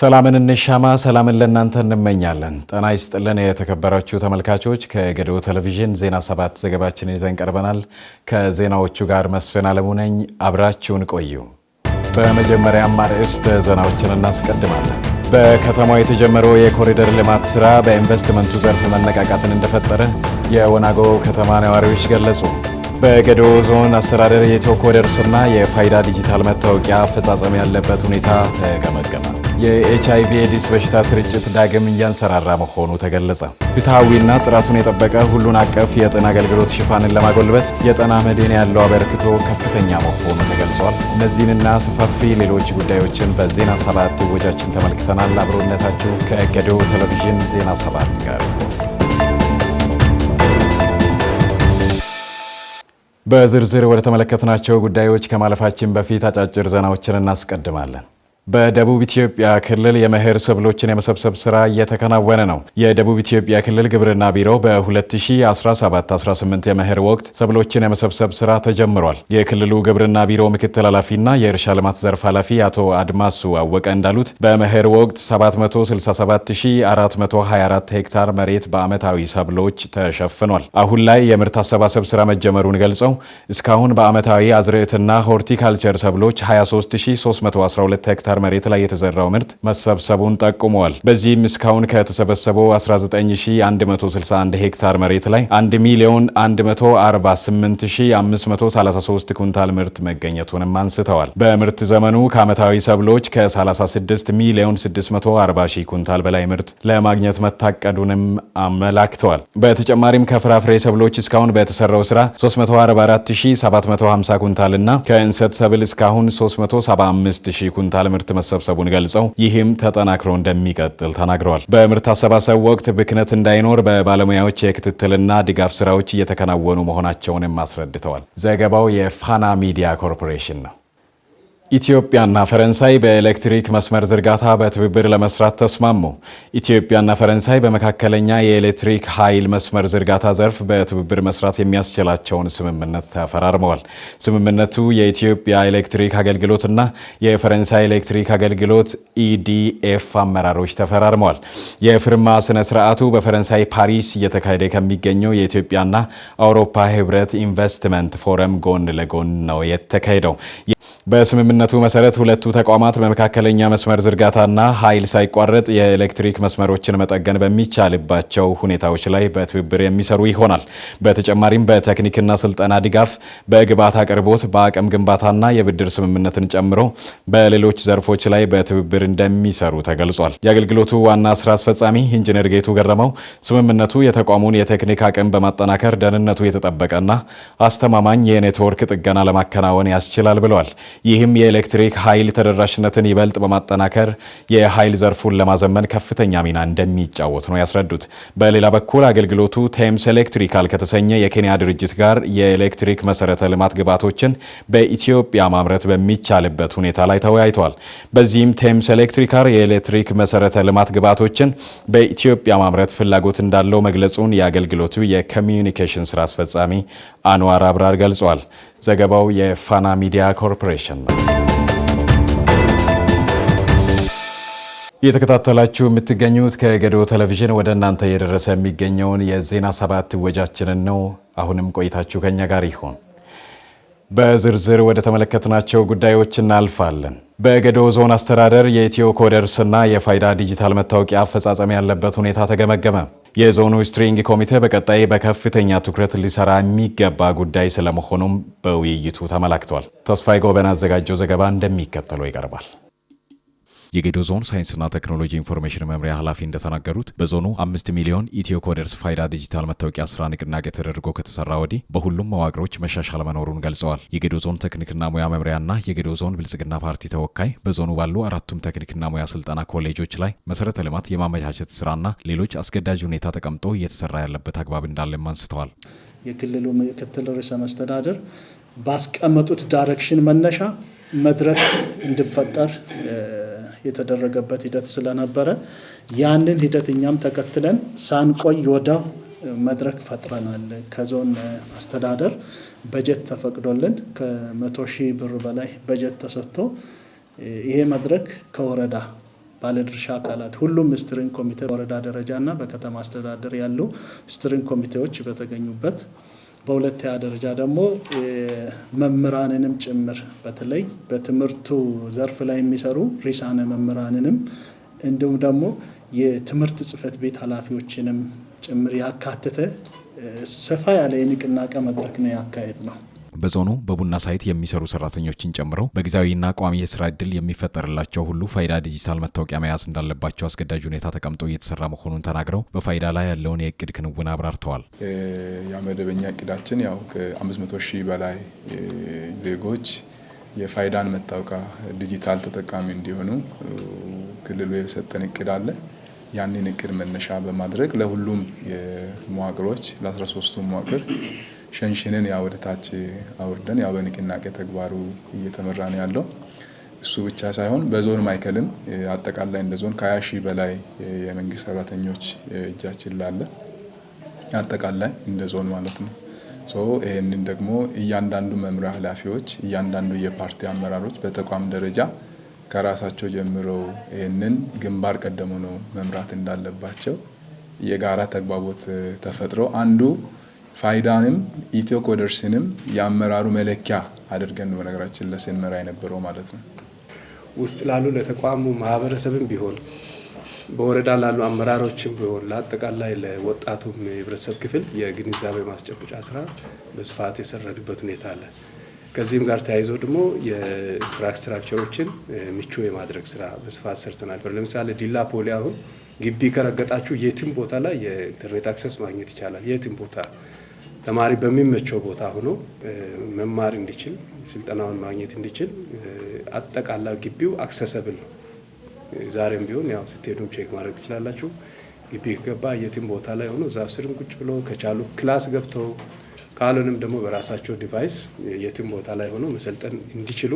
ሰላምን እንሻማ ሰላምን ለእናንተ እንመኛለን። ጤና ይስጥልን የተከበራችሁ ተመልካቾች፣ ከገዶ ቴሌቪዥን ዜና 7 ዘገባችንን ይዘን ቀርበናል። ከዜናዎቹ ጋር መስፍን አለሙ ነኝ። አብራችሁን ቆዩ። በመጀመሪያም አርዕስተ ዜናዎችን እናስቀድማለን። በከተማው የተጀመረው የኮሪደር ልማት ስራ በኢንቨስትመንቱ ዘርፍ መነቃቃትን እንደፈጠረ የወናጎ ከተማ ነዋሪዎች ገለጹ። በገዶ ዞን አስተዳደር የኢትዮ ኮደርስና የፋይዳ ዲጂታል መታወቂያ አፈጻጸም ያለበት ሁኔታ ተገመገመ። የኤችአይቪ ኤድስ በሽታ ስርጭት ዳግም እያንሰራራ መሆኑ ተገለጸ። ፍትሐዊና ጥራቱን የጠበቀ ሁሉን አቀፍ የጤና አገልግሎት ሽፋንን ለማጎልበት የጤና መድን ያለው አበርክቶ ከፍተኛ መሆኑ ተገልጿል። እነዚህንና ሰፋፊ ሌሎች ጉዳዮችን በዜና 7 ወጃችን ተመልክተናል። አብሮነታችሁ ከገዶ ቴሌቪዥን ዜና 7 ጋር ይሁን። በዝርዝር ወደ ተመለከትናቸው ጉዳዮች ከማለፋችን በፊት አጫጭር ዜናዎችን እናስቀድማለን። በደቡብ ኢትዮጵያ ክልል የመኸር ሰብሎችን የመሰብሰብ ስራ እየተከናወነ ነው። የደቡብ ኢትዮጵያ ክልል ግብርና ቢሮ በ2017-18 የመኸር ወቅት ሰብሎችን የመሰብሰብ ስራ ተጀምሯል። የክልሉ ግብርና ቢሮ ምክትል ኃላፊና የእርሻ ልማት ዘርፍ ኃላፊ አቶ አድማሱ አወቀ እንዳሉት በመኸር ወቅት 767424 ሄክታር መሬት በዓመታዊ ሰብሎች ተሸፍኗል። አሁን ላይ የምርት አሰባሰብ ስራ መጀመሩን ገልጸው እስካሁን በዓመታዊ አዝርዕትና ሆርቲካልቸር ሰብሎች 23312 ሄክታር መሬት ላይ የተዘራው ምርት መሰብሰቡን ጠቁመዋል። በዚህም እስካሁን ከተሰበሰበው 19161 ሄክታር መሬት ላይ 1,148,533 ኩንታል ምርት መገኘቱንም አንስተዋል። በምርት ዘመኑ ከዓመታዊ ሰብሎች ከ36,640,000 ኩንታል በላይ ምርት ለማግኘት መታቀዱንም አመላክተዋል። በተጨማሪም ከፍራፍሬ ሰብሎች እስካሁን በተሰራው ስራ 344750 ኩንታል እና ከእንሰት ሰብል እስካሁን 375000 ኩንታል ምርት መሰብሰቡን ገልጸው ይህም ተጠናክሮ እንደሚቀጥል ተናግረዋል። በምርት አሰባሰብ ወቅት ብክነት እንዳይኖር በባለሙያዎች የክትትልና ድጋፍ ስራዎች እየተከናወኑ መሆናቸውንም አስረድተዋል። ዘገባው የፋና ሚዲያ ኮርፖሬሽን ነው። ኢትዮጵያና ፈረንሳይ በኤሌክትሪክ መስመር ዝርጋታ በትብብር ለመስራት ተስማሙ። ኢትዮጵያና ፈረንሳይ በመካከለኛ የኤሌክትሪክ ኃይል መስመር ዝርጋታ ዘርፍ በትብብር መስራት የሚያስችላቸውን ስምምነት ተፈራርመዋል። ስምምነቱ የኢትዮጵያ ኤሌክትሪክ አገልግሎትና የፈረንሳይ ኤሌክትሪክ አገልግሎት ኢዲኤፍ አመራሮች ተፈራርመዋል። የፊርማ ስነ ስርዓቱ በፈረንሳይ ፓሪስ እየተካሄደ ከሚገኘው የኢትዮጵያና አውሮፓ ህብረት ኢንቨስትመንት ፎረም ጎን ለጎን ነው የተካሄደው። በስምምነቱ መሰረት ሁለቱ ተቋማት በመካከለኛ መስመር ዝርጋታና ኃይል ሳይቋረጥ የኤሌክትሪክ መስመሮችን መጠገን በሚቻልባቸው ሁኔታዎች ላይ በትብብር የሚሰሩ ይሆናል። በተጨማሪም በቴክኒክና ስልጠና ድጋፍ፣ በግብዓት አቅርቦት፣ በአቅም ግንባታና የብድር ስምምነትን ጨምሮ በሌሎች ዘርፎች ላይ በትብብር እንደሚሰሩ ተገልጿል። የአገልግሎቱ ዋና ስራ አስፈጻሚ ኢንጂነር ጌቱ ገረመው ስምምነቱ የተቋሙን የቴክኒክ አቅም በማጠናከር ደህንነቱ የተጠበቀና አስተማማኝ የኔትወርክ ጥገና ለማከናወን ያስችላል ብለዋል። ይህም የኤሌክትሪክ ኃይል ተደራሽነትን ይበልጥ በማጠናከር የኃይል ዘርፉን ለማዘመን ከፍተኛ ሚና እንደሚጫወት ነው ያስረዱት። በሌላ በኩል አገልግሎቱ ቴምስ ኤሌክትሪካል ከተሰኘ የኬንያ ድርጅት ጋር የኤሌክትሪክ መሰረተ ልማት ግብዓቶችን በኢትዮጵያ ማምረት በሚቻልበት ሁኔታ ላይ ተወያይተዋል። በዚህም ቴምስ ኤሌክትሪካል የኤሌክትሪክ መሰረተ ልማት ግብዓቶችን በኢትዮጵያ ማምረት ፍላጎት እንዳለው መግለጹን የአገልግሎቱ የኮሚዩኒኬሽን ስራ አስፈጻሚ አንዋር አብራር ገልጸዋል። ዘገባው የፋና ሚዲያ ኮርፖሬሽን ነው። እየተከታተላችሁ የምትገኙት ከገዶ ቴሌቪዥን ወደ እናንተ እየደረሰ የሚገኘውን የዜና 7 ወጃችንን ነው። አሁንም ቆይታችሁ ከኛ ጋር ይሁን። በዝርዝር ወደ ተመለከትናቸው ጉዳዮች እናልፋለን። በገዶ ዞን አስተዳደር የኢትዮ ኮደርስና የፋይዳ ዲጂታል መታወቂያ አፈጻጸም ያለበት ሁኔታ ተገመገመ። የዞኑ ስትሪንግ ኮሚቴ በቀጣይ በከፍተኛ ትኩረት ሊሰራ የሚገባ ጉዳይ ስለመሆኑም በውይይቱ ተመላክቷል። ተስፋዬ ጎበና አዘጋጀው ዘገባ እንደሚከተለው ይቀርባል። የገዶ ዞን ሳይንስና ቴክኖሎጂ ኢንፎርሜሽን መምሪያ ኃላፊ እንደተናገሩት በዞኑ 5 ሚሊዮን ኢትዮ ኮደርስ ፋይዳ ዲጂታል መታወቂያ ስራ ንቅናቄ ተደርጎ ከተሰራ ወዲህ በሁሉም መዋቅሮች መሻሻል መኖሩን ገልጸዋል። የገዶ ዞን ቴክኒክና ሙያ መምሪያና የገዶ ዞን ብልጽግና ፓርቲ ተወካይ በዞኑ ባሉ አራቱም ቴክኒክና ሙያ ስልጠና ኮሌጆች ላይ መሰረተ ልማት የማመቻቸት ስራና ሌሎች አስገዳጅ ሁኔታ ተቀምጦ እየተሰራ ያለበት አግባብ እንዳለም አንስተዋል። የክልሉ ምክትል ርዕሰ መስተዳድር ባስቀመጡት ዳይሬክሽን መነሻ መድረክ እንዲፈጠር የተደረገበት ሂደት ስለነበረ ያንን ሂደት እኛም ተከትለን ሳንቆይ ወዲያው መድረክ ፈጥረናል። ከዞን አስተዳደር በጀት ተፈቅዶልን ከ100,000 ብር በላይ በጀት ተሰጥቶ ይሄ መድረክ ከወረዳ ባለድርሻ አካላት ሁሉም ስትሪንግ ኮሚቴ በወረዳ ደረጃና በከተማ አስተዳደር ያሉ ስትሪንግ ኮሚቴዎች በተገኙበት በሁለተኛ ደረጃ ደግሞ መምህራንንም ጭምር በተለይ በትምህርቱ ዘርፍ ላይ የሚሰሩ ርዕሳነ መምህራንንም እንዲሁም ደግሞ የትምህርት ጽሕፈት ቤት ኃላፊዎችንም ጭምር ያካተተ ሰፋ ያለ የንቅናቄ መድረክ ነው ያካሄድነው። በዞኑ በቡና ሳይት የሚሰሩ ሰራተኞችን ጨምሮ በጊዜያዊና ቋሚ የስራ ዕድል የሚፈጠርላቸው ሁሉ ፋይዳ ዲጂታል መታወቂያ መያዝ እንዳለባቸው አስገዳጅ ሁኔታ ተቀምጦ እየተሰራ መሆኑን ተናግረው በፋይዳ ላይ ያለውን የእቅድ ክንውን አብራርተዋል። መደበኛ እቅዳችን ያው ከ500 ሺህ በላይ ዜጎች የፋይዳን መታወቂያ ዲጂታል ተጠቃሚ እንዲሆኑ ክልሉ የሰጠን እቅድ አለ። ያንን እቅድ መነሻ በማድረግ ለሁሉም የመዋቅሮች ለ13ቱ መዋቅር ሸንሽንን ያው ወደ ታች አውርደን ያው በንቅናቄ ተግባሩ እየተመራ ነው ያለው። እሱ ብቻ ሳይሆን በዞን ማይከልም አጠቃላይ እንደ ዞን ከ20 ሺህ በላይ የመንግስት ሰራተኞች እጃችን ላለ አጠቃላይ እንደ ዞን ማለት ነው። ይህንን ደግሞ እያንዳንዱ መምሪያ ኃላፊዎች እያንዳንዱ የፓርቲ አመራሮች በተቋም ደረጃ ከራሳቸው ጀምረው ይህንን ግንባር ቀደሙ ነው መምራት እንዳለባቸው የጋራ ተግባቦት ተፈጥሮ አንዱ ፋይዳንም ኢትዮ ኮደርስንም የአመራሩ መለኪያ አድርገን በነገራችን ለስንመራ የነበረው ማለት ነው። ውስጥ ላሉ ለተቋሙ ማህበረሰብም ቢሆን በወረዳ ላሉ አመራሮችም ቢሆን ለአጠቃላይ ለወጣቱም የህብረተሰብ ክፍል የግንዛቤ ማስጨበጫ ስራ በስፋት የሰራንበት ሁኔታ አለ። ከዚህም ጋር ተያይዞ ደግሞ የኢንፍራስትራክቸሮችን ምቹ የማድረግ ስራ በስፋት ሰርተናል። ለምሳሌ ዲላ ፖሊ አሁን ግቢ ከረገጣችሁ የትም ቦታ ላይ የኢንተርኔት አክሰስ ማግኘት ይቻላል። የትም ቦታ ተማሪ በሚመቸው ቦታ ሆኖ መማር እንዲችል ስልጠናውን ማግኘት እንዲችል አጠቃላይ ግቢው አክሰሰብል ነው። ዛሬም ቢሆን ያው ስትሄዱም ቼክ ማድረግ ትችላላችሁ። ግቢ ከገባ የትም ቦታ ላይ ሆኖ ዛፍ ስርም ቁጭ ብሎ ከቻሉ ክላስ ገብተው ካልሆነም ደግሞ በራሳቸው ዲቫይስ የትም ቦታ ላይ ሆኖ መሰልጠን እንዲችሉ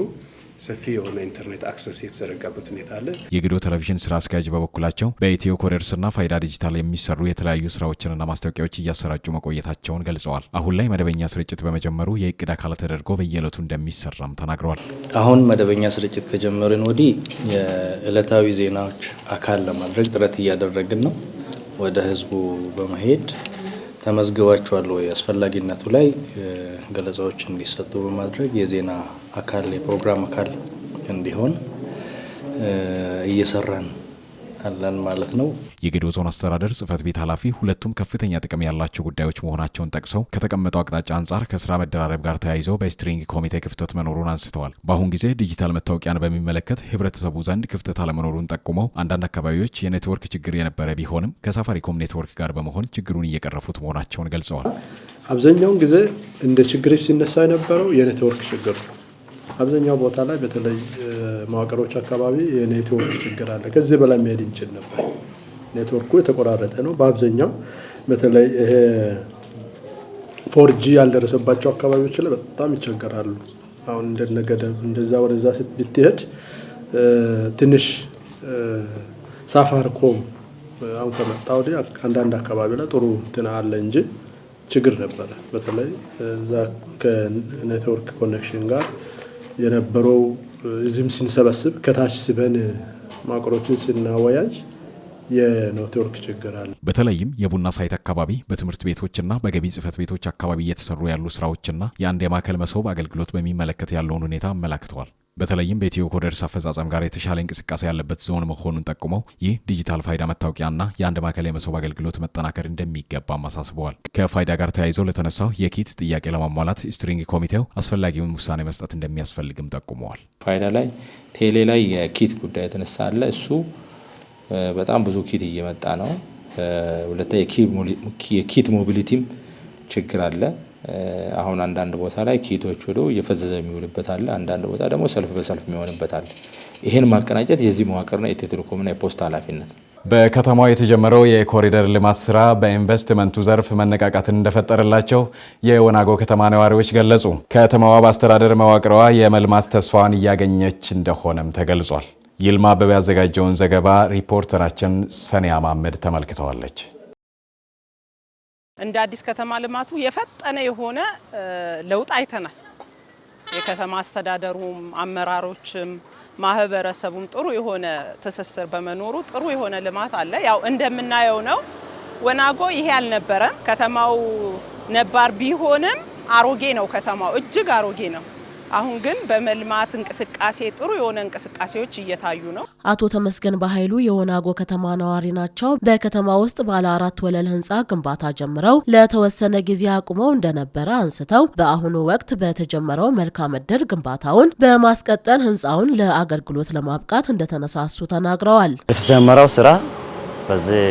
ሰፊ የሆነ ኢንተርኔት አክሰስ የተዘረጋበት ሁኔታ አለ። የግዶ ቴሌቪዥን ስራ አስኪያጅ በበኩላቸው በኢትዮ ኮደርስና ፋይዳ ዲጂታል የሚሰሩ የተለያዩ ስራዎችንና ማስታወቂያዎች እያሰራጩ መቆየታቸውን ገልጸዋል። አሁን ላይ መደበኛ ስርጭት በመጀመሩ የእቅድ አካል ተደርጎ በየዕለቱ እንደሚሰራም ተናግረዋል። አሁን መደበኛ ስርጭት ከጀመርን ወዲህ የዕለታዊ ዜናዎች አካል ለማድረግ ጥረት እያደረግን ነው። ወደ ህዝቡ በመሄድ ተመዝግባቸዋል ወይ አስፈላጊነቱ ላይ ገለጻዎች እንዲሰጡ በማድረግ የዜና አካል የፕሮግራም አካል እንዲሆን እየሰራን አለን ማለት ነው። የጌዶ ዞን አስተዳደር ጽሕፈት ቤት ኃላፊ ሁለቱም ከፍተኛ ጥቅም ያላቸው ጉዳዮች መሆናቸውን ጠቅሰው ከተቀመጠው አቅጣጫ አንጻር ከስራ መደራረብ ጋር ተያይዞ በስትሪንግ ኮሚቴ ክፍተት መኖሩን አንስተዋል። በአሁን ጊዜ ዲጂታል መታወቂያን በሚመለከት ህብረተሰቡ ዘንድ ክፍተት አለመኖሩን ጠቁመው አንዳንድ አካባቢዎች የኔትወርክ ችግር የነበረ ቢሆንም ከሳፋሪኮም ኔትወርክ ጋር በመሆን ችግሩን እየቀረፉት መሆናቸውን ገልጸዋል። አብዛኛውን ጊዜ እንደ ችግሮች ሲነሳ የነበረው የኔትወርክ ችግር ነው። አብዛኛው ቦታ ላይ በተለይ መዋቅሮች አካባቢ የኔትወርክ ችግር አለ። ከዚህ በላይ መሄድ እንችል ነበር። ኔትወርኩ የተቆራረጠ ነው። በአብዛኛው በተለይ ይሄ 4G ያልደረሰባቸው አካባቢዎች ላይ በጣም ይቸገራሉ። አሁን እንደነገደብ እንደዛ ወደዛ ስትሄድ ትንሽ ሳፋሪኮም አሁን ከመጣ ወዲህ አንዳንድ አካባቢ ላይ ጥሩ እንትን አለ እንጂ ችግር ነበረ። በተለይ እዛ ከኔትወርክ ኮኔክሽን ጋር የነበረው እዚህም ስንሰበስብ ከታች ስበን ማቅሮችን ስናወያይ የኔትወርክ ችግር አለ። በተለይም የቡና ሳይት አካባቢ በትምህርት ቤቶችና በገቢ ጽሕፈት ቤቶች አካባቢ እየተሰሩ ያሉ ስራዎችና የአንድ የማዕከል መሶብ አገልግሎት በሚመለከት ያለውን ሁኔታ አመላክተዋል። በተለይም በኢትዮ ኮደርስ አፈጻጸም ጋር የተሻለ እንቅስቃሴ ያለበት ዞን መሆኑን ጠቁመው ይህ ዲጂታል ፋይዳ መታወቂያና የአንድ ማዕከል የመሶብ አገልግሎት መጠናከር እንደሚገባም አሳስበዋል። ከፋይዳ ጋር ተያይዘው ለተነሳው የኪት ጥያቄ ለማሟላት ስትሪንግ ኮሚቴው አስፈላጊውን ውሳኔ መስጠት እንደሚያስፈልግም ጠቁመዋል። ፋይዳ ላይ ቴሌ ላይ የኪት ጉዳይ የተነሳ አለ። እሱ በጣም ብዙ ኪት እየመጣ ነው። ሁለተኛ የኪት ሞቢሊቲም ችግር አለ። አሁን አንዳንድ ቦታ ላይ ኪቶች ወዶ እየፈዘዘ የሚውልበት አለ። አንዳንድ ቦታ ደግሞ ሰልፍ በሰልፍ የሚሆንበት አለ። ይሄን ማቀናጀት የዚህ መዋቅርና የኢትዮ ቴሌኮምና የፖስታ ኃላፊነት። በከተማው የተጀመረው የኮሪደር ልማት ስራ በኢንቨስትመንቱ ዘርፍ መነቃቃትን እንደፈጠረላቸው የወናጎ ከተማ ነዋሪዎች ገለጹ። ከተማዋ በአስተዳደር መዋቅሯ የመልማት ተስፋዋን እያገኘች እንደሆነም ተገልጿል። ይልማ አበበ ያዘጋጀውን ዘገባ ሪፖርተራችን ሰኒያ ማመድ ተመልክተዋለች። እንደ አዲስ ከተማ ልማቱ የፈጠነ የሆነ ለውጥ አይተናል። የከተማ አስተዳደሩም አመራሮችም ማህበረሰቡም ጥሩ የሆነ ትስስር በመኖሩ ጥሩ የሆነ ልማት አለ። ያው እንደምናየው ነው። ወናጎ ይሄ አልነበረም። ከተማው ነባር ቢሆንም አሮጌ ነው። ከተማው እጅግ አሮጌ ነው። አሁን ግን በመልማት እንቅስቃሴ ጥሩ የሆነ እንቅስቃሴዎች እየታዩ ነው። አቶ ተመስገን በኃይሉ የወናጎ ከተማ ነዋሪ ናቸው። በከተማ ውስጥ ባለ 4 ወለል ህንጻ ግንባታ ጀምረው ለተወሰነ ጊዜ አቁመው እንደነበረ አንስተው በአሁኑ ወቅት በተጀመረው መልካም ዕድል ግንባታውን በማስቀጠል ህንጻውን ለአገልግሎት ለማብቃት እንደተነሳሱ ተናግረዋል። የተጀመረው ስራ በዚህ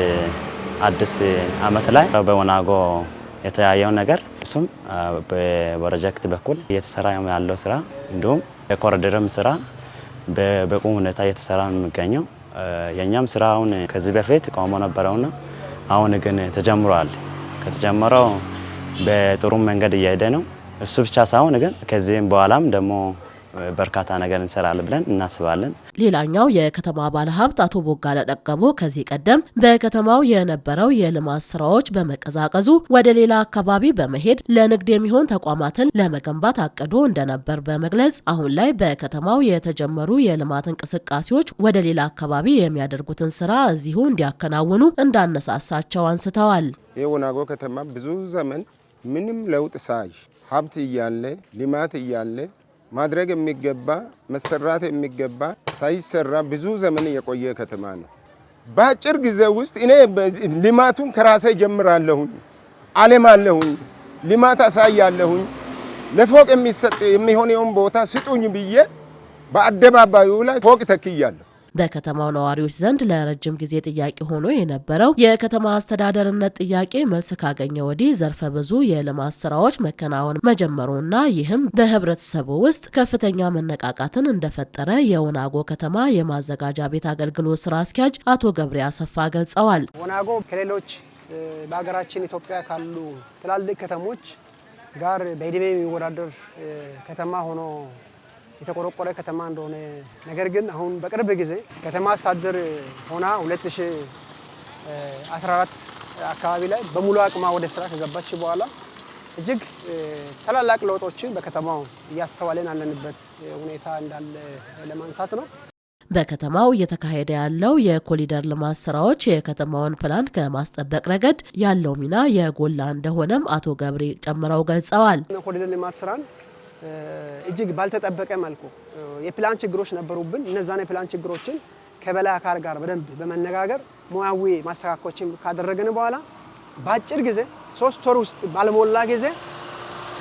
አዲስ አመት ላይ በወናጎ የተያየው ነገር እሱም በፕሮጀክት በኩል እየተሰራ ያለው ስራ እንዲሁም የኮሪደርም ስራ በበቁ ሁኔታ እየተሰራ የሚገኘው የኛም ስራውን ከዚህ በፊት ቆሞ ነበረውና አሁን ግን ተጀምሯል። ከተጀመረው በጥሩ መንገድ እየሄደ ነው። እሱ ብቻ ሳይሆን ግን ከዚህም በኋላም ደግሞ በርካታ ነገር እንሰራለን ብለን እናስባለን። ሌላኛው የከተማ ባለሀብት አቶ ቦጋለ ደቀቦ ከዚህ ቀደም በከተማው የነበረው የልማት ስራዎች በመቀዛቀዙ ወደ ሌላ አካባቢ በመሄድ ለንግድ የሚሆን ተቋማትን ለመገንባት አቅዶ እንደነበር በመግለጽ አሁን ላይ በከተማው የተጀመሩ የልማት እንቅስቃሴዎች ወደ ሌላ አካባቢ የሚያደርጉትን ስራ እዚሁ እንዲያከናውኑ እንዳነሳሳቸው አንስተዋል። የወናጎ ከተማ ብዙ ዘመን ምንም ለውጥ ሳይ ሀብት እያለ ልማት እያለ ማድረግ የሚገባ መሰራት የሚገባ ሳይሰራ ብዙ ዘመን የቆየ ከተማ ነው። በአጭር ጊዜ ውስጥ እኔ ልማቱን ከራሴ ጀምራለሁኝ፣ አለማለሁኝ፣ ልማት አሳያለሁኝ፣ ለፎቅ የሚሰጥ የሚሆነውን ቦታ ስጡኝ ብዬ በአደባባዩ ላይ ፎቅ ተክያለሁ። በከተማው ነዋሪዎች ዘንድ ለረጅም ጊዜ ጥያቄ ሆኖ የነበረው የከተማ አስተዳደርነት ጥያቄ መልስ ካገኘ ወዲህ ዘርፈ ብዙ የልማት ስራዎች መከናወን መጀመሩና ይህም በህብረተሰቡ ውስጥ ከፍተኛ መነቃቃትን እንደፈጠረ የወናጎ ከተማ የማዘጋጃ ቤት አገልግሎት ስራ አስኪያጅ አቶ ገብሬ አሰፋ ገልጸዋል። ወናጎ ከሌሎች በሀገራችን ኢትዮጵያ ካሉ ትላልቅ ከተሞች ጋር በዕድሜ የሚወዳደር ከተማ ሆኖ የተቆረቆረ ከተማ እንደሆነ ነገር ግን አሁን በቅርብ ጊዜ ከተማ አስተዳደር ሆና 2014 አካባቢ ላይ በሙሉ አቅማ ወደ ስራ ከገባች በኋላ እጅግ ታላላቅ ለውጦችን በከተማው እያስተዋለን ያለንበት ሁኔታ እንዳለ ለማንሳት ነው። በከተማው እየተካሄደ ያለው የኮሪደር ልማት ስራዎች የከተማውን ፕላን ከማስጠበቅ ረገድ ያለው ሚና የጎላ እንደሆነም አቶ ገብሬ ጨምረው ገልጸዋል። ኮሪደር ልማት ስራን እጅግ ባልተጠበቀ መልኩ የፕላን ችግሮች ነበሩብን። እነዛን የፕላን ችግሮችን ከበላይ አካል ጋር በደንብ በመነጋገር ሙያዊ ማስተካከሎችን ካደረግን በኋላ በአጭር ጊዜ 3 ወር ውስጥ ባልሞላ ጊዜ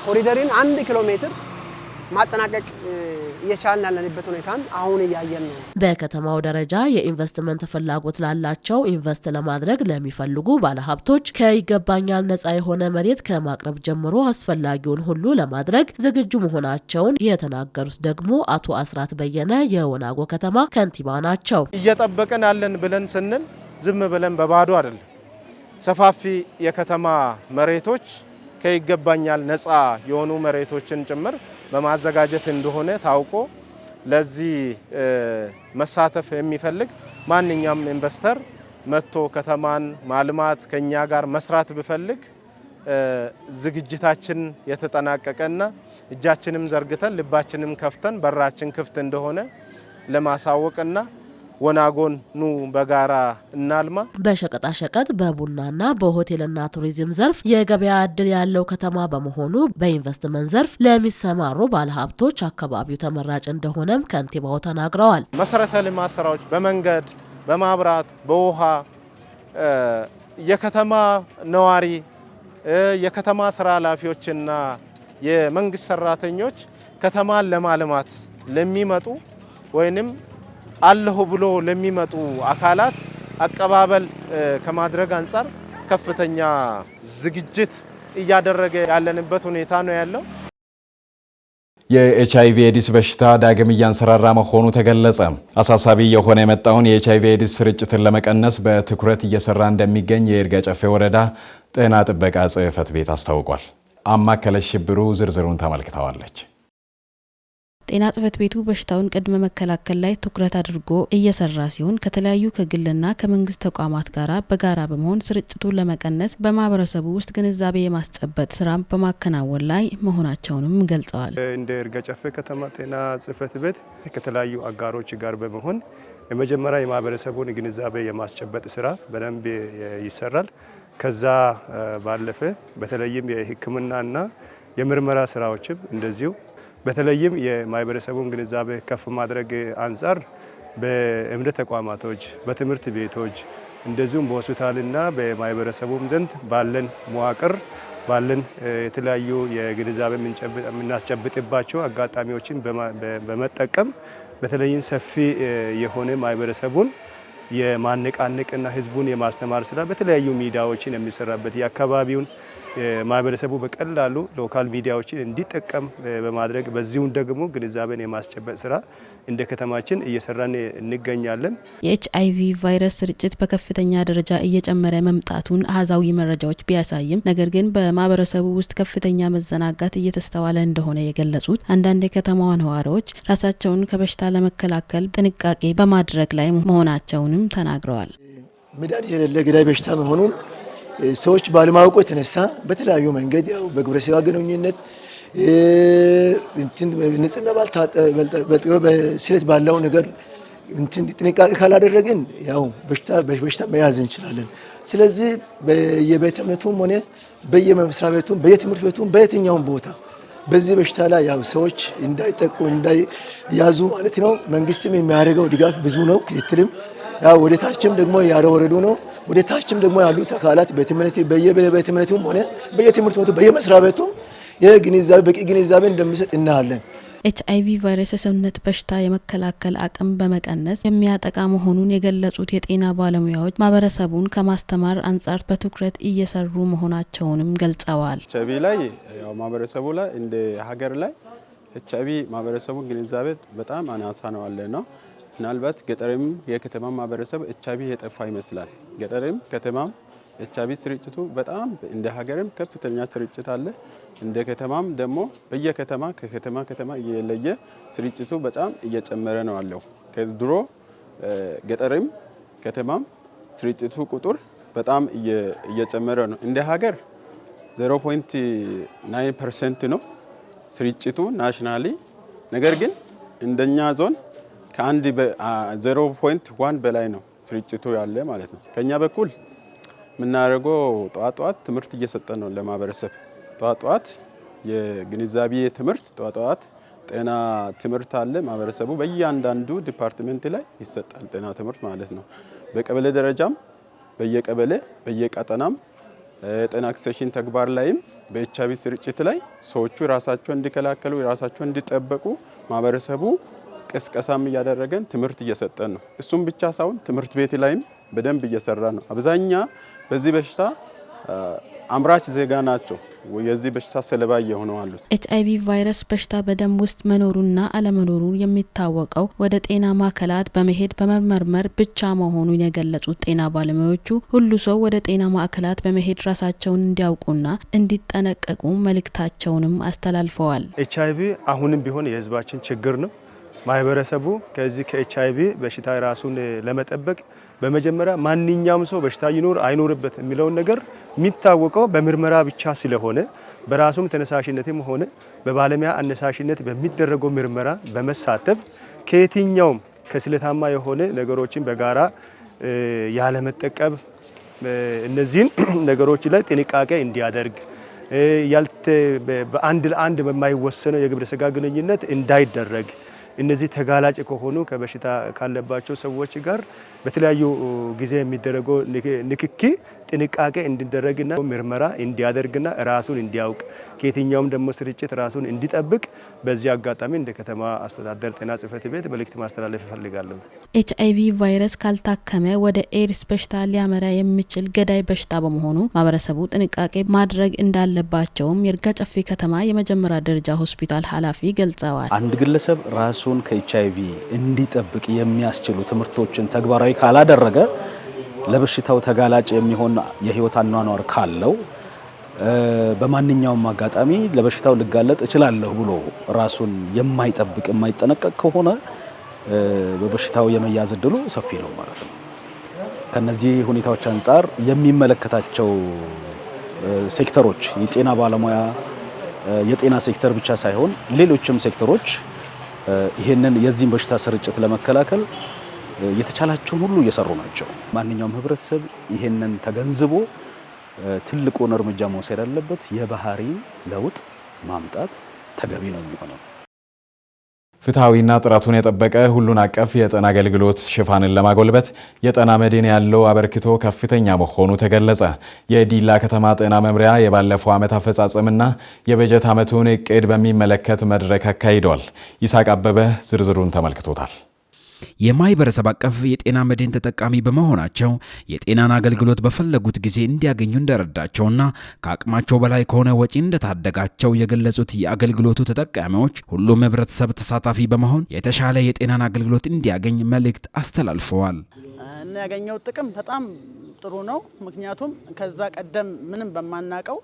ኮሪደርን 1 ኪሎ ሜትር ማጠናቀቅ እየቻልን ያለንበት ሁኔታን አሁን እያየን ነው። በከተማው ደረጃ የኢንቨስትመንት ፍላጎት ላላቸው ኢንቨስት ለማድረግ ለሚፈልጉ ባለሀብቶች ከይገባኛል ነፃ የሆነ መሬት ከማቅረብ ጀምሮ አስፈላጊውን ሁሉ ለማድረግ ዝግጁ መሆናቸውን የተናገሩት ደግሞ አቶ አስራት በየነ የወናጎ ከተማ ከንቲባ ናቸው። እየጠበቅን ያለን ብለን ስንል ዝም ብለን በባዶ አይደለም። ሰፋፊ የከተማ መሬቶች ከይገባኛል ነፃ የሆኑ መሬቶችን ጭምር በማዘጋጀት እንደሆነ ታውቆ ለዚህ መሳተፍ የሚፈልግ ማንኛውም ኢንቨስተር መጥቶ ከተማን ማልማት ከኛ ጋር መስራት ቢፈልግ ዝግጅታችን የተጠናቀቀና እጃችንም ዘርግተን ልባችንም ከፍተን በራችን ክፍት እንደሆነ ለማሳወቅና ወናጎን ኑ በጋራ እናልማ። በሸቀጣሸቀጥ በቡናና በሆቴልና ቱሪዝም ዘርፍ የገበያ እድል ያለው ከተማ በመሆኑ በኢንቨስትመንት ዘርፍ ለሚሰማሩ ባለሀብቶች አካባቢው ተመራጭ እንደሆነም ከንቲባው ተናግረዋል። መሰረተ ልማት ስራዎች በመንገድ፣ በማብራት፣ በውሃ የከተማ ነዋሪ የከተማ ስራ ኃላፊዎችና የመንግስት ሰራተኞች ከተማን ለማልማት ለሚመጡ ወይንም አለሁ ብሎ ለሚመጡ አካላት አቀባበል ከማድረግ አንጻር ከፍተኛ ዝግጅት እያደረገ ያለንበት ሁኔታ ነው ያለው። የኤችአይቪ ኤዲስ በሽታ ዳግም እያንሰራራ መሆኑ ተገለጸ። አሳሳቢ የሆነ የመጣውን የኤችአይቪ ኤዲስ ስርጭትን ለመቀነስ በትኩረት እየሰራ እንደሚገኝ የይርጋ ጨፌ ወረዳ ጤና ጥበቃ ጽሕፈት ቤት አስታውቋል። አማከለሽ ሽብሩ ዝርዝሩን ተመልክተዋለች። ጤና ጽሕፈት ቤቱ በሽታውን ቅድመ መከላከል ላይ ትኩረት አድርጎ እየሰራ ሲሆን ከተለያዩ ከግልና ከመንግስት ተቋማት ጋር በጋራ በመሆን ስርጭቱን ለመቀነስ በማህበረሰቡ ውስጥ ግንዛቤ የማስጨበጥ ስራ በማከናወን ላይ መሆናቸውንም ገልጸዋል። እንደ ይርጋ ጨፌ ከተማ ጤና ጽሕፈት ቤት ከተለያዩ አጋሮች ጋር በመሆን የመጀመሪያ የማህበረሰቡን ግንዛቤ የማስጨበጥ ስራ በደንብ ይሰራል። ከዛ ባለፈ በተለይም የሕክምናና የምርመራ ስራዎችም እንደዚሁ በተለይም የማህበረሰቡን ግንዛቤ ከፍ ማድረግ አንጻር በእምነት ተቋማቶች፣ በትምህርት ቤቶች እንደዚሁም በሆስፒታልና በማህበረሰቡም ዘንድ ባለን መዋቅር ባለን የተለያዩ የግንዛቤ የምናስጨብጥባቸው አጋጣሚዎችን በመጠቀም በተለይም ሰፊ የሆነ ማህበረሰቡን የማነቃነቅና ህዝቡን የማስተማር ስራ በተለያዩ ሚዲያዎችን የሚሰራበት የአካባቢውን ማህበረሰቡ በቀላሉ ሎካል ሚዲያዎችን እንዲጠቀም በማድረግ በዚሁም ደግሞ ግንዛቤን የማስጨበጥ ስራ እንደ ከተማችን እየሰራን እንገኛለን። የኤችአይቪ ቫይረስ ስርጭት በከፍተኛ ደረጃ እየጨመረ መምጣቱን አሃዛዊ መረጃዎች ቢያሳይም ነገር ግን በማህበረሰቡ ውስጥ ከፍተኛ መዘናጋት እየተስተዋለ እንደሆነ የገለጹት አንዳንድ የከተማዋ ነዋሪዎች ራሳቸውን ከበሽታ ለመከላከል ጥንቃቄ በማድረግ ላይ መሆናቸውንም ተናግረዋል። መድኃኒት የሌለ ገዳይ በሽታ መሆኑን ሰዎች ባለማወቁ የተነሳ በተለያዩ መንገድ ያው በግብረ ስጋ ግንኙነት ንጽህና በስለት ባለው ነገር ጥንቃቄ ካላደረግን ያው በሽታ መያዝ እንችላለን። ስለዚህ በየቤተ እምነቱም ሆነ በየመስሪያ ቤቱም በየትምህርት ቤቱም በየትኛውም ቦታ በዚህ በሽታ ላይ ያው ሰዎች እንዳይጠቁ እንዳይያዙ ማለት ነው። መንግስትም የሚያደርገው ድጋፍ ብዙ ነው። ክትትልም ያው ወደ ታችም ደግሞ ያወረዱ ነው። ወደ ታችም ደግሞ ያሉት አካላት በየቤተ እምነቱም ሆነ በየትምህርት ቤቱ በየመስሪያ ቤቱ በቂ ግንዛቤ እንደሚሰጥ እናያለን። ኤችአይቪ ቫይረስ የሰውነት በሽታ የመከላከል አቅም በመቀነስ የሚያጠቃ መሆኑን የገለጹት የጤና ባለሙያዎች ማህበረሰቡን ከማስተማር አንጻር በትኩረት እየሰሩ መሆናቸውንም ገልጸዋል። ኤችአይቪ ላይ ያው ማህበረሰቡ ላይ እንደ ሀገር ላይ ኤችአይቪ ማህበረሰቡን ግንዛቤ በጣም አናሳ ነው አለ ነው። ምናልባት ገጠርም የከተማ ማህበረሰብ ኤችአይቪ የጠፋ ይመስላል። ገጠርም ከተማም ኤችአይቪ ስርጭቱ በጣም እንደ ሀገርም ከፍተኛ ስርጭት አለ። እንደ ከተማም ደግሞ በየከተማ ከተማ እየለየ ስርጭቱ በጣም እየጨመረ ነው አለው። ከድሮ ገጠርም ከተማም ስርጭቱ ቁጥር በጣም እየጨመረ ነው። እንደ ሀገር 0.9% ነው ስርጭቱ ናሽናሊ። ነገር ግን እንደኛ ዞን ከአንድ 0.1 በላይ ነው ስርጭቱ ያለ ማለት ነው። ከኛ በኩል የምናደርገው ጠዋት ትምህርት እየሰጠን ነው ለማህበረሰብ። ጠዋት የግንዛቤ ትምህርት ጠዋት ጤና ትምህርት አለ። ማህበረሰቡ በእያንዳንዱ ዲፓርትመንት ላይ ይሰጣል ጤና ትምህርት ማለት ነው። በቀበሌ ደረጃም በየቀበሌ በየቀጠናም ጤና ኤክስቴንሽን ተግባር ላይም በኤችአይቪ ስርጭት ላይ ሰዎቹ ራሳቸውን እንዲከላከሉ ራሳቸውን እንዲጠበቁ ማህበረሰቡ ቅስቀሳም እያደረገን ትምህርት እየሰጠን ነው። እሱም ብቻ ሳይሆን ትምህርት ቤት ላይም በደንብ እየሰራ ነው። አብዛኛ በዚህ በሽታ አምራች ዜጋ ናቸው የዚህ በሽታ ሰለባ የሆኑ አሉ። ኤችአይቪ ቫይረስ በሽታ በደም ውስጥ መኖሩና አለመኖሩ የሚታወቀው ወደ ጤና ማዕከላት በመሄድ በመመርመር ብቻ መሆኑን የገለጹት ጤና ባለሙያዎቹ ሁሉ ሰው ወደ ጤና ማዕከላት በመሄድ ራሳቸውን እንዲያውቁና እንዲጠነቀቁ መልእክታቸውንም አስተላልፈዋል። ኤችአይቪ አሁንም ቢሆን የህዝባችን ችግር ነው። ማህበረሰቡ ከዚህ ከኤችአይቪ በሽታ ራሱን ለመጠበቅ በመጀመሪያ ማንኛውም ሰው በሽታ ይኖር አይኖርበት የሚለውን ነገር የሚታወቀው በምርመራ ብቻ ስለሆነ በራሱም ተነሳሽነትም ሆነ በባለሙያ አነሳሽነት በሚደረገው ምርመራ በመሳተፍ ከየትኛውም ከስለታማ የሆነ ነገሮችን በጋራ ያለመጠቀም እነዚህን ነገሮች ላይ ጥንቃቄ እንዲያደርግ በአንድ ለአንድ በማይወሰነው የግብረ ስጋ ግንኙነት እንዳይደረግ እነዚህ ተጋላጭ ከሆኑ ከበሽታ ካለባቸው ሰዎች ጋር በተለያዩ ጊዜ የሚደረገው ንክኪ ጥንቃቄ እንዲደረግና ምርመራ እንዲያደርግና ራሱን እንዲያውቅ ከየትኛውም ደግሞ ስርጭት ራሱን እንዲጠብቅ በዚህ አጋጣሚ እንደ ከተማ አስተዳደር ጤና ጽሕፈት ቤት መልእክት ማስተላለፍ እፈልጋለሁ። ኤችአይቪ ቫይረስ ካልታከመ ወደ ኤድስ በሽታ ሊያመራ የሚችል ገዳይ በሽታ በመሆኑ ማህበረሰቡ ጥንቃቄ ማድረግ እንዳለባቸውም የይርጋ ጨፌ ከተማ የመጀመሪያ ደረጃ ሆስፒታል ኃላፊ ገልጸዋል። አንድ ግለሰብ ራሱን ከኤችአይቪ እንዲጠብቅ የሚያስችሉ ትምህርቶችን ተግባራዊ ካላደረገ ለበሽታው ተጋላጭ የሚሆን የህይወት አኗኗር ካለው በማንኛውም አጋጣሚ ለበሽታው ልጋለጥ እችላለሁ ብሎ ራሱን የማይጠብቅ የማይጠነቀቅ ከሆነ በበሽታው የመያዝ እድሉ ሰፊ ነው ማለት ነው። ከነዚህ ሁኔታዎች አንፃር የሚመለከታቸው ሴክተሮች የጤና ባለሙያ የጤና ሴክተር ብቻ ሳይሆን ሌሎችም ሴክተሮች ይሄንን የዚህን በሽታ ስርጭት ለመከላከል የተቻላቸውን ሁሉ እየሰሩ ናቸው። ማንኛውም ህብረተሰብ ይሄንን ተገንዝቦ ትልቁን እርምጃ መውሰድ ያለበት የባህሪ ለውጥ ማምጣት ተገቢ ነው የሚሆነው። ፍትሐዊና ጥራቱን የጠበቀ ሁሉን አቀፍ የጤና አገልግሎት ሽፋንን ለማጎልበት የጤና መድን ያለው አበርክቶ ከፍተኛ መሆኑ ተገለጸ። የዲላ ከተማ ጤና መምሪያ የባለፈው ዓመት አፈጻጸምና የበጀት ዓመቱን እቅድ በሚመለከት መድረክ አካሂዷል። ይሳቅ አበበ ዝርዝሩን ተመልክቶታል። የማህበረሰብ አቀፍ የጤና መድን ተጠቃሚ በመሆናቸው የጤናን አገልግሎት በፈለጉት ጊዜ እንዲያገኙ እንደረዳቸውና ከአቅማቸው በላይ ከሆነ ወጪ እንደታደጋቸው የገለጹት የአገልግሎቱ ተጠቃሚዎች ሁሉም ህብረተሰብ ተሳታፊ በመሆን የተሻለ የጤናን አገልግሎት እንዲያገኝ መልእክት አስተላልፈዋል። ያገኘው ጥቅም በጣም ጥሩ ነው። ምክንያቱም ከዛ ቀደም ምንም በማናቀው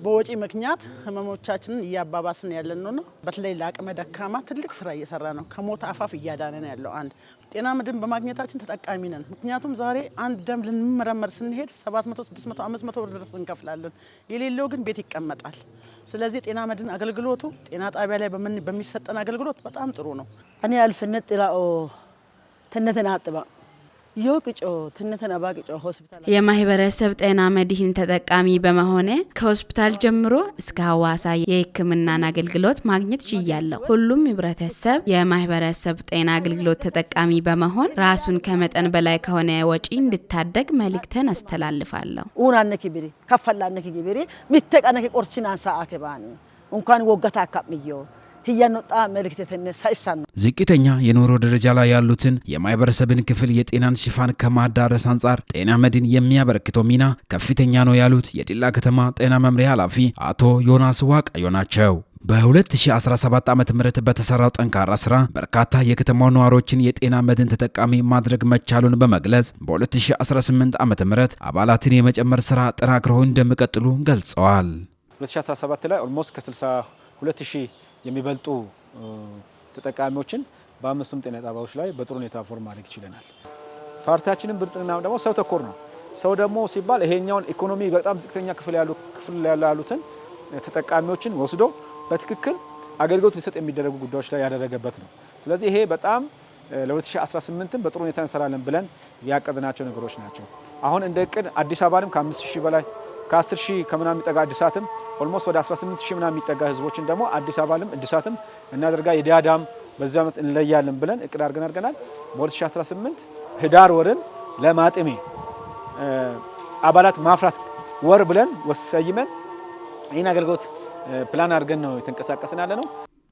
በወጪ ምክንያት ህመሞቻችንን እያባባስን ያለን ነው። በተለይ ለአቅመ ደካማ ትልቅ ስራ እየሰራ ነው። ከሞት አፋፍ እያዳነን ያለው አንድ ጤና መድን በማግኘታችን ተጠቃሚ ነን። ምክንያቱም ዛሬ አንድ ደም ልንመረመር ስንሄድ 700፣ 600፣ 500 ብር ድረስ እንከፍላለን። የሌለው ግን ቤት ይቀመጣል። ስለዚህ ጤና መድን አገልግሎቱ ጤና ጣቢያ ላይ በሚሰጠን አገልግሎት በጣም ጥሩ ነው። እኔ አልፈነት ጥላኦ ተነተና አጥባ የማህበረሰብ ጤና መድህን ተጠቃሚ በመሆኔ ከሆስፒታል ጀምሮ እስከ ሐዋሳ የሕክምናን አገልግሎት ማግኘት ችያለሁ። ሁሉም ህብረተሰብ የማህበረሰብ ጤና አገልግሎት ተጠቃሚ በመሆን ራሱን ከመጠን በላይ ከሆነ ወጪ እንድታደግ መልእክትን አስተላልፋለሁ። ኡናነኪ ቢሪ ከፈላነኪ ቢሪ ሚተቀነኪ ቆርሲናን ሰአከባኒ እንኳን ወገታ አካምዮ ህያኖጣ መልእክት ተነሳ ይሳን ዝቅተኛ የኑሮ ደረጃ ላይ ያሉትን የማህበረሰብን ክፍል የጤናን ሽፋን ከማዳረስ አንጻር ጤና መድን የሚያበረክተው ሚና ከፍተኛ ነው ያሉት የዲላ ከተማ ጤና መምሪያ ኃላፊ አቶ ዮናስ ዋቃዮ ናቸው። በ2017 ዓ.ም በተሰራው ጠንካራ ስራ በርካታ የከተማው ነዋሪዎችን የጤና መድን ተጠቃሚ ማድረግ መቻሉን በመግለጽ በ2018 ዓ.ም አባላትን የመጨመር ስራ ጠናክረው እንደሚቀጥሉ ገልጸዋል። 2017 ላይ ኦልሞስት ከ62000 የሚበልጡ ተጠቃሚዎችን በአምስቱም ጤና ጣቢያዎች ላይ በጥሩ ሁኔታ ፎርም ማድረግ ይችላል። ፓርቲያችንን ብልጽግና ደግሞ ሰው ተኮር ነው። ሰው ደግሞ ሲባል ይሄኛውን ኢኮኖሚ በጣም ዝቅተኛ ክፍል ያሉትን ተጠቃሚዎችን ወስዶ በትክክል አገልግሎት ሊሰጥ የሚደረጉ ጉዳዮች ላይ ያደረገበት ነው። ስለዚህ ይሄ በጣም ለ2018 በጥሩ ሁኔታ እንሰራለን ብለን ያቀድናቸው ነገሮች ናቸው። አሁን እንደ እቅድ አዲስ አበባንም ከ5000 በላይ ከ10000 ከምናምን የሚጠጋ አዲሳትም ኦልሞስት ወደ 18000 ምናምን የሚጠጋ ህዝቦችን ደግሞ አዲስ አበባንም እድሳትም እናደርጋ የዲያዳም በዚህ ዓመት እንለያለን ብለን እቅድ አድርገናል። በ2018 ህዳር ወርን ለማጥሜ አባላት ማፍራት ወር ብለን ወሰይመን ይህን አገልግሎት ፕላን አድርገን ነው የተንቀሳቀስን ያለ ነው።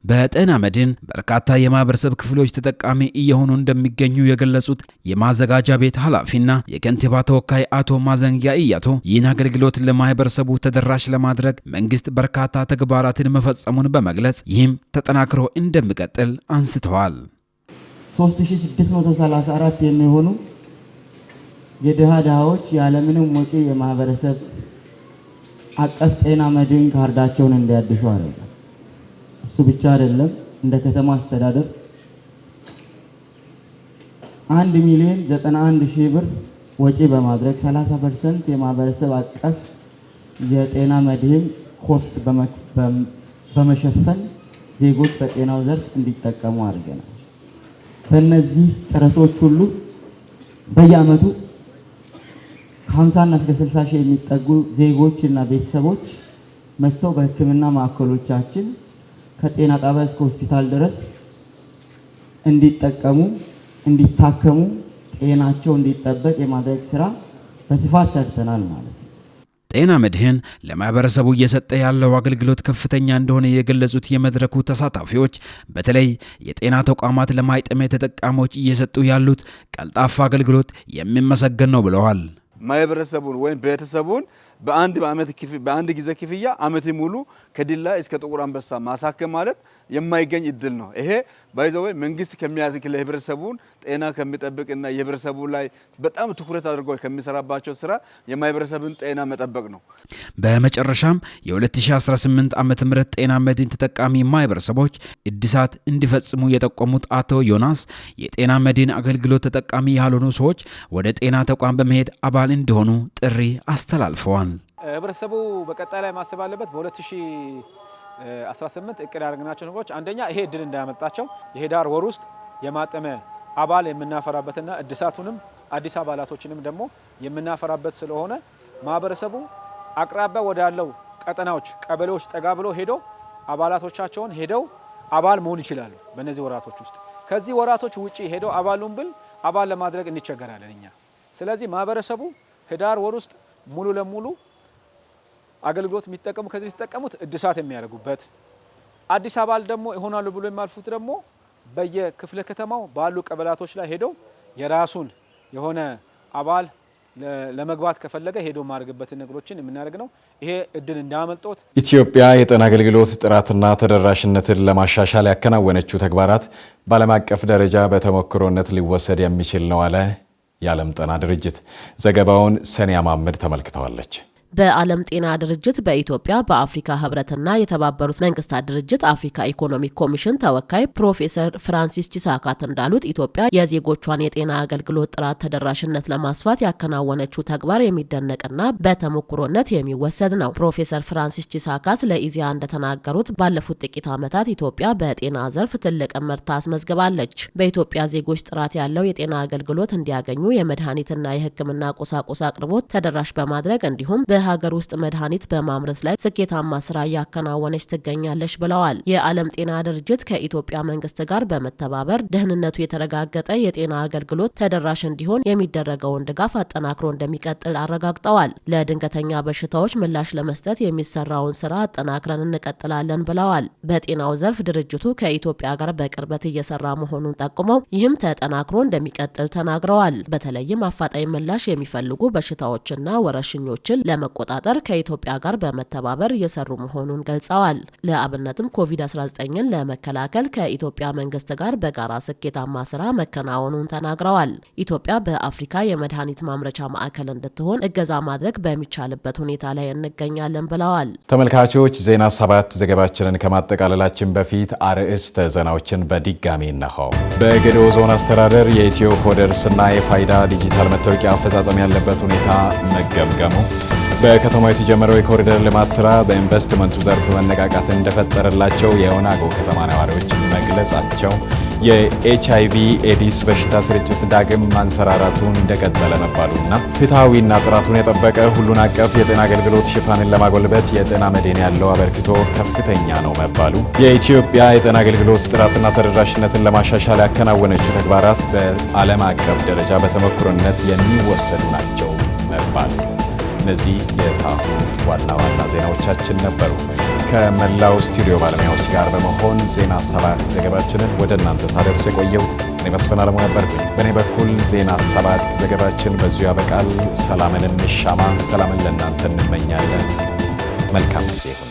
በጤና መድን በርካታ የማህበረሰብ ክፍሎች ተጠቃሚ እየሆኑ እንደሚገኙ የገለጹት የማዘጋጃ ቤት ኃላፊና የከንቲባ ተወካይ አቶ ማዘንጊያ እያቶ ይህን አገልግሎት ለማህበረሰቡ ተደራሽ ለማድረግ መንግስት በርካታ ተግባራትን መፈጸሙን በመግለጽ ይህም ተጠናክሮ እንደሚቀጥል አንስተዋል። 3634 የሚሆኑ የድሃዎች ያለምንም ወጪ የማህበረሰብ አቀፍ ጤና መድን ካርዳቸውን እንዲያድሱ አደረገ። እሱ ብቻ አይደለም። እንደ ከተማ አስተዳደር 1,091,000 ብር ወጪ በማድረግ 30% የማህበረሰብ አቀፍ የጤና መድህን ኮስት በመሸፈን ዜጎች በጤናው ዘርፍ እንዲጠቀሙ አድርገናል። በእነዚህ ጥረቶች ሁሉ በየአመቱ ከ50 እስከ 60 ሺህ የሚጠጉ ዜጎች እና ቤተሰቦች መጥተው በሕክምና ማዕከሎቻችን ከጤና ጣቢያ እስከ ሆስፒታል ድረስ እንዲጠቀሙ፣ እንዲታከሙ፣ ጤናቸው እንዲጠበቅ የማድረግ ስራ በስፋት ሰርተናል ማለት ነው። ጤና መድህን ለማህበረሰቡ እየሰጠ ያለው አገልግሎት ከፍተኛ እንደሆነ የገለጹት የመድረኩ ተሳታፊዎች በተለይ የጤና ተቋማት ለማይጠሜ ተጠቃሚዎች እየሰጡ ያሉት ቀልጣፋ አገልግሎት የሚመሰገን ነው ብለዋል። ማህበረሰቡን ወይም ቤተሰቡን በአንድ ጊዜ ክፍያ አመት ሙሉ ከዲላ እስከ ጥቁር አንበሳ ማሳከም ማለት የማይገኝ እድል ነው። ይሄ ባይዘው መንግስት ከሚያዝክ ለህብረተሰቡን ጤና ከሚጠብቅና የህብረተሰቡ ላይ በጣም ትኩረት አድርጎ ከሚሰራባቸው ስራ የማህበረሰብን ጤና መጠበቅ ነው። በመጨረሻም የ2018 ዓመተ ምህረት ጤና መድን ተጠቃሚ ማህበረሰቦች እድሳት እንዲፈጽሙ የጠቆሙት አቶ ዮናስ የጤና መድን አገልግሎት ተጠቃሚ ያልሆኑ ሰዎች ወደ ጤና ተቋም በመሄድ አባል እንዲሆኑ ጥሪ አስተላልፈዋል። ህብረተሰቡ በቀጣይ ላይ ማሰብ አለበት። በ2018 እቅድ ያደረግናቸው ነገሮች አንደኛ ይሄ እድል እንዳያመልጣቸው የህዳር ወር ውስጥ የማጠመ አባል የምናፈራበትና እድሳቱንም አዲስ አባላቶችንም ደግሞ የምናፈራበት ስለሆነ ማህበረሰቡ አቅራቢያ ወዳለው ቀጠናዎች ቀበሌዎች ጠጋ ብሎ ሄዶ አባላቶቻቸውን ሄደው አባል መሆን ይችላሉ። በእነዚህ ወራቶች ውስጥ ከዚህ ወራቶች ውጪ ሄደው አባሉን ብል አባል ለማድረግ እንቸገራለን እኛ። ስለዚህ ማህበረሰቡ ህዳር ወር ውስጥ ሙሉ ለሙሉ አገልግሎት የሚጠቀሙ ከዚህ የተጠቀሙት እድሳት የሚያደርጉበት አዲስ አባል ደግሞ ይሆናሉ ብሎ የማልፉት ደግሞ በየክፍለ ከተማው ባሉ ቀበላቶች ላይ ሄደው የራሱን የሆነ አባል ለመግባት ከፈለገ ሄዶ ማድረግበትን ነገሮችን የምናደርግ ነው። ይሄ እድል እንዳያመልጦት። ኢትዮጵያ የጤና አገልግሎት ጥራትና ተደራሽነትን ለማሻሻል ያከናወነችው ተግባራት በዓለም አቀፍ ደረጃ በተሞክሮነት ሊወሰድ የሚችል ነው አለ የዓለም ጤና ድርጅት። ዘገባውን ሰኒያ ማመድ ተመልክተዋለች። በዓለም ጤና ድርጅት በኢትዮጵያ በአፍሪካ ህብረትና የተባበሩት መንግስታት ድርጅት አፍሪካ ኢኮኖሚክ ኮሚሽን ተወካይ ፕሮፌሰር ፍራንሲስ ቺሳካት እንዳሉት ኢትዮጵያ የዜጎቿን የጤና አገልግሎት ጥራት ተደራሽነት ለማስፋት ያከናወነችው ተግባር የሚደነቅና በተሞክሮነት የሚወሰድ ነው። ፕሮፌሰር ፍራንሲስ ቺሳካት ለኢዜአ እንደተናገሩት ባለፉት ጥቂት ዓመታት ኢትዮጵያ በጤና ዘርፍ ትልቅ ምርታ አስመዝግባለች። በኢትዮጵያ ዜጎች ጥራት ያለው የጤና አገልግሎት እንዲያገኙ የመድኃኒትና የሕክምና ቁሳቁስ አቅርቦት ተደራሽ በማድረግ እንዲሁም በሀገር ውስጥ መድኃኒት በማምረት ላይ ስኬታማ ስራ እያከናወነች ትገኛለች ብለዋል። የዓለም ጤና ድርጅት ከኢትዮጵያ መንግስት ጋር በመተባበር ደህንነቱ የተረጋገጠ የጤና አገልግሎት ተደራሽ እንዲሆን የሚደረገውን ድጋፍ አጠናክሮ እንደሚቀጥል አረጋግጠዋል። ለድንገተኛ በሽታዎች ምላሽ ለመስጠት የሚሰራውን ስራ አጠናክረን እንቀጥላለን ብለዋል። በጤናው ዘርፍ ድርጅቱ ከኢትዮጵያ ጋር በቅርበት እየሰራ መሆኑን ጠቁመው ይህም ተጠናክሮ እንደሚቀጥል ተናግረዋል። በተለይም አፋጣኝ ምላሽ የሚፈልጉ በሽታዎችና ወረርሽኞችን ለመቆጣጠር ከኢትዮጵያ ጋር በመተባበር እየሰሩ መሆኑን ገልጸዋል። ለአብነትም ኮቪድ-19ን ለመከላከል ከኢትዮጵያ መንግስት ጋር በጋራ ስኬታማ ስራ መከናወኑን ተናግረዋል። ኢትዮጵያ በአፍሪካ የመድኃኒት ማምረቻ ማዕከል እንድትሆን እገዛ ማድረግ በሚቻልበት ሁኔታ ላይ እንገኛለን ብለዋል። ተመልካቾች ዜና 7 ዘገባችንን ከማጠቃለላችን በፊት አርዕስተ ዜናዎችን በድጋሚ እነሆ። በጌዴኦ ዞን አስተዳደር የኢትዮ ኮደርስና የፋይዳ ዲጂታል መታወቂያ አፈጻጸም ያለበት ሁኔታ መገምገሙ፣ በከተማው የተጀመረው የኮሪደር ልማት ስራ በኢንቨስትመንቱ ዘርፍ መነቃቃት እንደፈጠረላቸው የወናጎ ከተማ ነዋሪዎች መግለጻቸው፣ የኤችአይቪ ኤዲስ በሽታ ስርጭት ዳግም ማንሰራራቱን እንደቀጠለ መባሉና ፍትሐዊና ጥራቱን የጠበቀ ሁሉን አቀፍ የጤና አገልግሎት ሽፋንን ለማጎልበት የጤና መድን ያለው አበርክቶ ከፍተኛ ነው መባሉ፣ የኢትዮጵያ የጤና አገልግሎት ጥራትና ተደራሽነትን ለማሻሻል ያከናወነችው ተግባራት በዓለም አቀፍ ደረጃ በተሞክሮነት የሚወሰዱ ናቸው መባሉ። እነዚህ የሰዓቱ ዋና ዋና ዜናዎቻችን ነበሩ። ከመላው ስቱዲዮ ባለሙያዎች ጋር በመሆን ዜና 7 ዘገባችንን ወደ እናንተ ሳደርስ የቆየሁት እኔ መስፍን አለሙ ነበርኩ። በእኔ በኩል ዜና 7 ዘገባችን በዚሁ ያበቃል። ሰላምን እንሻማ፣ ሰላምን ለእናንተ እንመኛለን። መልካም ጊዜ ይሁን።